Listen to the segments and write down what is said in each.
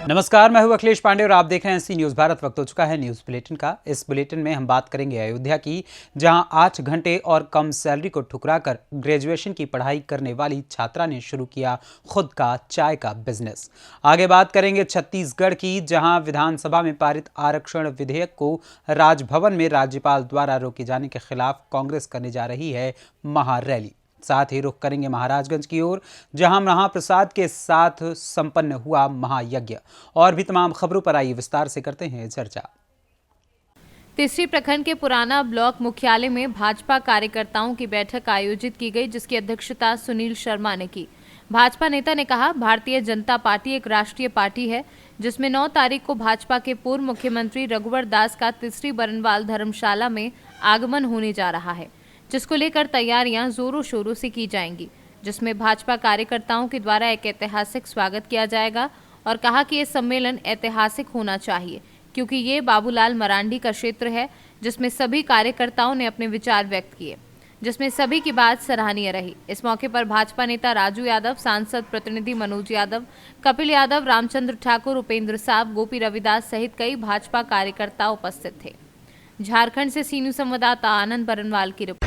नमस्कार, मैं हूं अखिलेश पांडे और आप देख रहे हैं सी न्यूज भारत। वक्त हो चुका है न्यूज बुलेटिन का। इस बुलेटिन में हम बात करेंगे अयोध्या की, जहां 8 घंटे और कम सैलरी को ठुकराकर ग्रेजुएशन की पढ़ाई करने वाली छात्रा ने शुरू किया खुद का चाय का बिजनेस। आगे बात करेंगे छत्तीसगढ़ की, जहां विधानसभा में पारित आरक्षण विधेयक को राजभवन में राज्यपाल द्वारा रोके जाने के खिलाफ कांग्रेस करने जा रही है महारैली। साथ ही रुख करेंगे महाराजगंज की ओर, जहां महाप्रसाद के साथ संपन्न हुआ महायज्ञ। और भी तमाम खबरों पर आइए विस्तार से करते हैं चर्चा। तीसरी प्रखंड के पुराना ब्लॉक मुख्यालय में भाजपा कार्यकर्ताओं की बैठक आयोजित की गई, जिसकी अध्यक्षता सुनील शर्मा ने की। भाजपा नेता ने कहा, भारतीय जनता पार्टी एक राष्ट्रीय पार्टी है, जिसमें 9 तारीख को भाजपा के पूर्व मुख्यमंत्री रघुवर दास का तीसरी बरनवाल धर्मशाला में आगमन होने जा रहा है, जिसको लेकर तैयारियां जोरों शोरों से की जाएंगी, जिसमें भाजपा कार्यकर्ताओं के द्वारा एक ऐतिहासिक स्वागत किया जाएगा और कहा कि ये सम्मेलन ऐतिहासिक होना चाहिए, क्योंकि ये बाबूलाल मरांडी का क्षेत्र है, जिसमें सभी कार्यकर्ताओं ने अपने विचार व्यक्त किए, जिसमें सभी की बात सराहनीय रही। इस मौके पर भाजपा नेता राजू यादव, सांसद प्रतिनिधि मनोज यादव, कपिल यादव, रामचंद्र ठाकुर, उपेंद्र साहब, गोपी रविदास सहित कई भाजपा कार्यकर्ता उपस्थित थे। झारखंड से सी न्यूज संवाददाता आनंद बरनवाल की रिपोर्ट।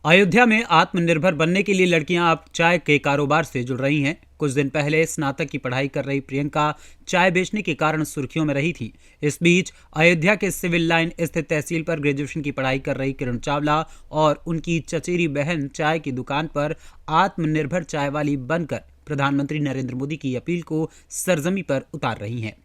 अयोध्या में आत्मनिर्भर बनने के लिए लड़कियां अब चाय के कारोबार से जुड़ रही हैं। कुछ दिन पहले स्नातक की पढ़ाई कर रही प्रियंका चाय बेचने के कारण सुर्खियों में रही थी। इस बीच अयोध्या के सिविल लाइन स्थित तहसील पर ग्रेजुएशन की पढ़ाई कर रही किरण चावला और उनकी चचेरी बहन चाय की दुकान पर आत्मनिर्भर चाय वाली बनकर प्रधानमंत्री नरेंद्र मोदी की अपील को सरजमी पर उतार रही हैं।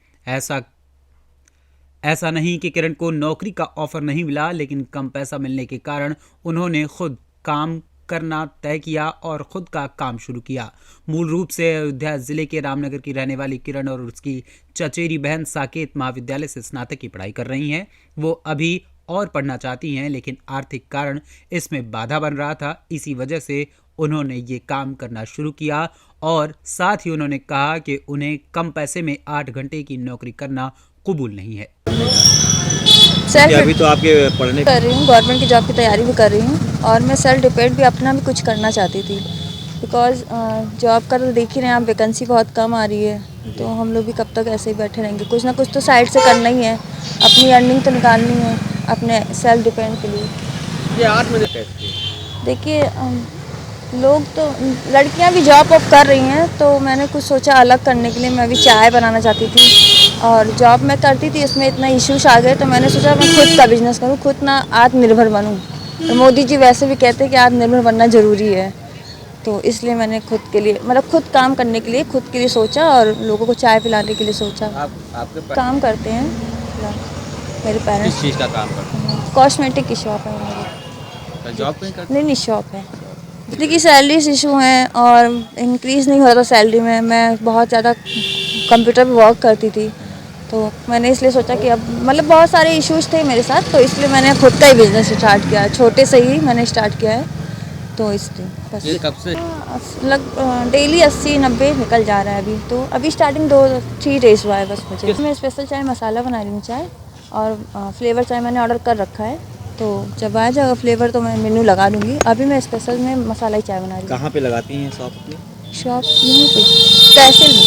ऐसा नहीं कि किरण को नौकरी का ऑफर नहीं मिला, लेकिन कम पैसा मिलने के कारण उन्होंने खुद काम करना तय किया और खुद का काम शुरू किया। मूल रूप से अयोध्या जिले के रामनगर की रहने वाली किरण और उसकी चचेरी बहन साकेत महाविद्यालय से स्नातक की पढ़ाई कर रही हैं। वो अभी और पढ़ना चाहती हैं, लेकिन आर्थिक कारण इसमें बाधा बन रहा था। इसी वजह से उन्होंने ये काम करना शुरू किया और साथ ही उन्होंने कहा कि उन्हें कम पैसे में 8 घंटे की नौकरी करना कबूल नहीं है। अभी तो आपके पढ़ने कर रही हूँ, गवर्नमेंट की जॉब की तैयारी भी कर रही हूँ और मैं सेल्फ डिपेंड भी अपना भी कुछ करना चाहती थी, बिकॉज जॉब का तो देख ही रहे हैं आप, वैकेंसी बहुत कम आ रही है, तो हम लोग भी कब तक ऐसे ही बैठे रहेंगे। कुछ ना कुछ तो साइड से करना ही है, अपनी अर्निंग तो निकालनी है अपने सेल्फ डिपेंड के लिए। ये 8 मिनट देखिए लोग तो, लड़कियां भी जॉब ऑफ कर रही हैं, तो मैंने कुछ सोचा अलग करने के लिए। मैं भी चाय बनाना चाहती थी और जॉब मैं करती थी, इसमें इतना इश्यूज आ गए, तो मैंने सोचा मैं खुद का बिजनेस करूं, खुद ना आत्मनिर्भर बनूं। तो मोदी जी वैसे भी कहते हैं कि आत्मनिर्भर बनना ज़रूरी है, तो इसलिए मैंने खुद के लिए, मतलब खुद काम करने के लिए, खुद के लिए सोचा और लोगों को चाय पिलाने के लिए सोचा। आपके काम करते हैं मेरे पेरेंट्स। किस चीज़ का काम करते हैं? कॉस्मेटिक की शॉप है मेरी। जॉब कहीं करते? नहीं, शॉप है। देखिए सैलरी इशू हैं और इंक्रीज़ नहीं हो रहा था सैलरी में। मैं बहुत ज़्यादा कंप्यूटर पे वर्क करती थी, तो मैंने इसलिए सोचा कि अब मतलब बहुत सारे इश्यूज थे मेरे साथ, तो इसलिए मैंने खुद का ही बिज़नेस स्टार्ट किया है। छोटे से ही मैंने स्टार्ट किया है, तो इसलिए बस। ये कब से? डेली 80-90 निकल जा रहा है अभी, तो अभी स्टार्टिंग 2-3 डेज हुआ है बस मुझे। मैं स्पेशल चाय मसाला बना रही हूँ चाय, और फ्लेवर चाय मैंने ऑर्डर कर रखा है, तो जब आ जाएगा फ्लेवर तो मैं मेन्यू लगा दूँगी। अभी मैं स्पेशल में मसाला ही चाय बना रही हूँ। कहाँ पे लगाती हैं शॉप अपनी? शॉप यहीं पे तहसील में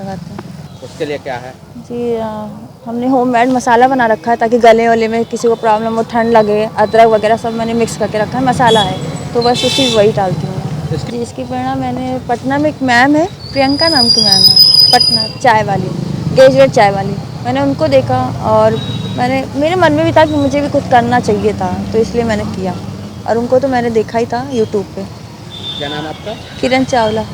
लगाते हैं। उसके लिए क्या है जी? हमने होममेड मसाला बना रखा है, ताकि गले वाले में किसी को प्रॉब्लम हो, ठंड लगे, अदरक वगैरह सब मैंने मिक्स करके रखा है। मसाला है तो बस उसी वही डालती हूँ जी। इसकी प्रेरणा मैंने पटना में एक मैम है, प्रियंका नाम की मैम है, पटना चाय वाली, ग्रेजुएट चाय वाली। मैंने उनको देखा और मेरे मन में भी था कि मुझे भी कुछ करना चाहिए था, तो इसलिए मैंने किया। और उनको तो मैंने देखा ही था यूट्यूब पे। क्या नाम आपका? किरण चावला।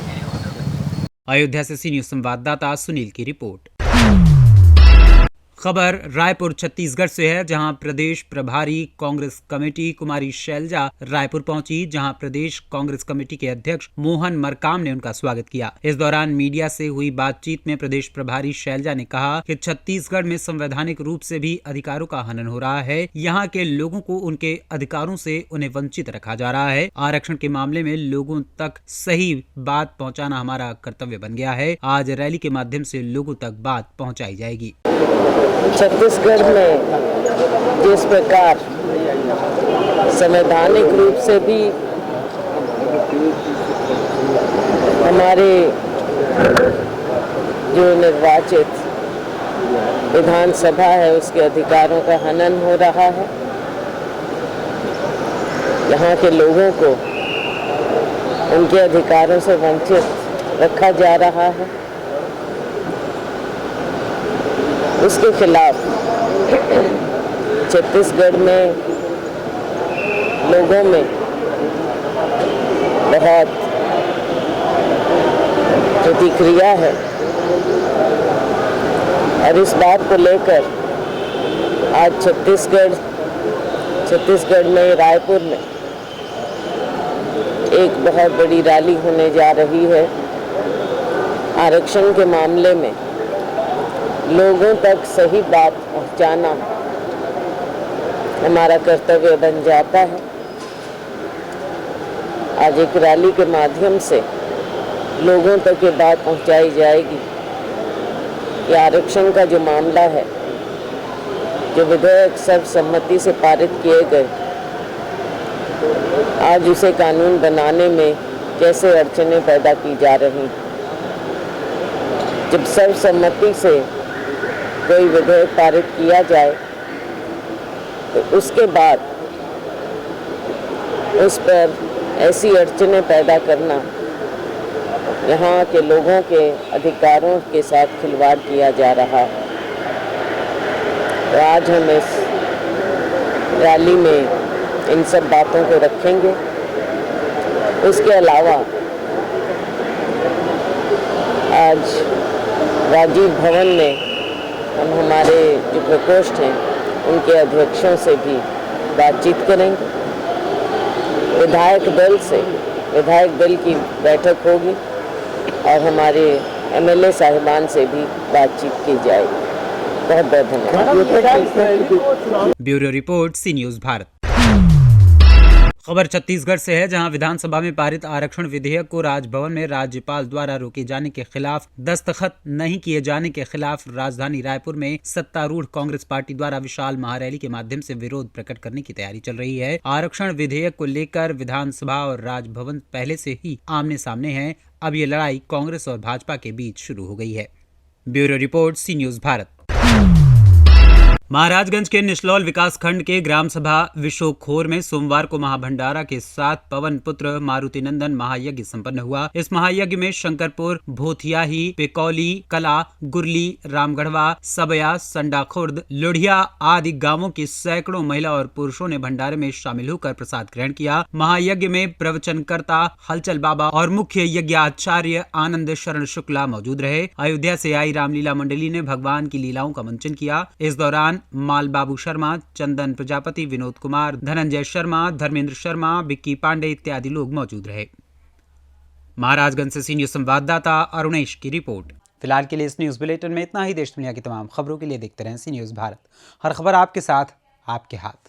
अयोध्या से सी न्यूज संवाददाता सुनील की रिपोर्ट। खबर रायपुर छत्तीसगढ़ से है, जहां प्रदेश प्रभारी कांग्रेस कमेटी कुमारी शैलजा रायपुर पहुंची, जहां प्रदेश कांग्रेस कमेटी के अध्यक्ष मोहन मरकाम ने उनका स्वागत किया। इस दौरान मीडिया से हुई बातचीत में प्रदेश प्रभारी शैलजा ने कहा कि छत्तीसगढ़ में संवैधानिक रूप से भी अधिकारों का हनन हो रहा है। यहाँ के लोगों को उनके अधिकारों से उन्हें वंचित रखा जा रहा है। आरक्षण के मामले में लोगों तक सही बात पहुँचाना हमारा कर्तव्य बन गया है। आज रैली के माध्यम से लोगों तक बात पहुँचाई जाएगी। छत्तीसगढ़ में जिस प्रकार संवैधानिक रूप से भी हमारे जो निर्वाचित विधानसभा है उसके अधिकारों का हनन हो रहा है। यहाँ के लोगों को उनके अधिकारों से वंचित रखा जा रहा है। उसके खिलाफ छत्तीसगढ़ में लोगों में बहुत प्रतिक्रिया है और इस बात को लेकर आज छत्तीसगढ़ में रायपुर में एक बहुत बड़ी रैली होने जा रही है। आरक्षण के मामले में लोगों तक सही बात पहुंचाना हमारा कर्तव्य बन जाता है। आज एक रैली के माध्यम से लोगों तक ये बात पहुंचाई जाएगी कि आरक्षण का जो मामला है, जो विधेयक सर्वसम्मति से पारित किए गए, आज उसे कानून बनाने में कैसे अड़चनें पैदा की जा रही। जब सर्वसम्मति से कोई विधेयक पारित किया जाए तो उसके बाद उस पर ऐसी अड़चनें पैदा करना यहाँ के लोगों के अधिकारों के साथ खिलवाड़ किया जा रहा है। तो आज हम इस रैली में इन सब बातों को रखेंगे। उसके अलावा आज राजीव भवन में हम हमारे जो प्रकोष्ठ हैं उनके अध्यक्षों से भी बातचीत करेंगे। विधायक दल की बैठक होगी और हमारे एमएलए साहिबान से भी बातचीत की जाएगी। बहुत बहुत धन्यवाद। ब्यूरो रिपोर्ट, सी न्यूज़ भारत। खबर छत्तीसगढ़ से है, जहां विधानसभा में पारित आरक्षण विधेयक को राजभवन में राज्यपाल द्वारा रोके जाने के खिलाफ दस्तखत नहीं किए जाने के खिलाफ राजधानी रायपुर में सत्तारूढ़ कांग्रेस पार्टी द्वारा विशाल महारैली के माध्यम से विरोध प्रकट करने की तैयारी चल रही है। आरक्षण विधेयक को लेकर विधानसभा और राजभवन पहले से ही आमने सामने है। अब ये लड़ाई कांग्रेस और भाजपा के बीच शुरू हो गई है। ब्यूरो रिपोर्ट, सी न्यूज़ भारत। महाराजगंज के निशलौल विकास खंड के ग्राम सभा विशोखोर में सोमवार को महाभंडारा के साथ पवन पुत्र मारुति नंदन महायज्ञ संपन्न हुआ। इस महायज्ञ में शंकरपुर, भोथियाही, पेकौली, कला, गुरली, रामगढ़वा, सबया, संडाखुर्द, लोढ़िया आदि गांवों की सैकड़ों महिला और पुरुषों ने भंडारे में शामिल होकर प्रसाद ग्रहण किया। महायज्ञ में प्रवचनकर्ता हलचल बाबा और मुख्य यज्ञाचार्य आनंद शरण शुक्ला मौजूद रहे। अयोध्या से आई रामलीला मंडली ने भगवान की लीलाओं का मंचन किया। इस दौरान माल बाबू शर्मा, चंदन प्रजापति, विनोद कुमार, धनंजय शर्मा, धर्मेंद्र शर्मा, विक्की पांडे इत्यादि लोग मौजूद रहे। महाराजगंज से सीनियर संवाददाता अरुणेश की रिपोर्ट। फिलहाल के लिए इस न्यूज बुलेटिन में इतना ही। देश दुनिया की तमाम खबरों के लिए देखते रहें सी न्यूज़ भारत। हर खबर आपके साथ, आपके हाथ।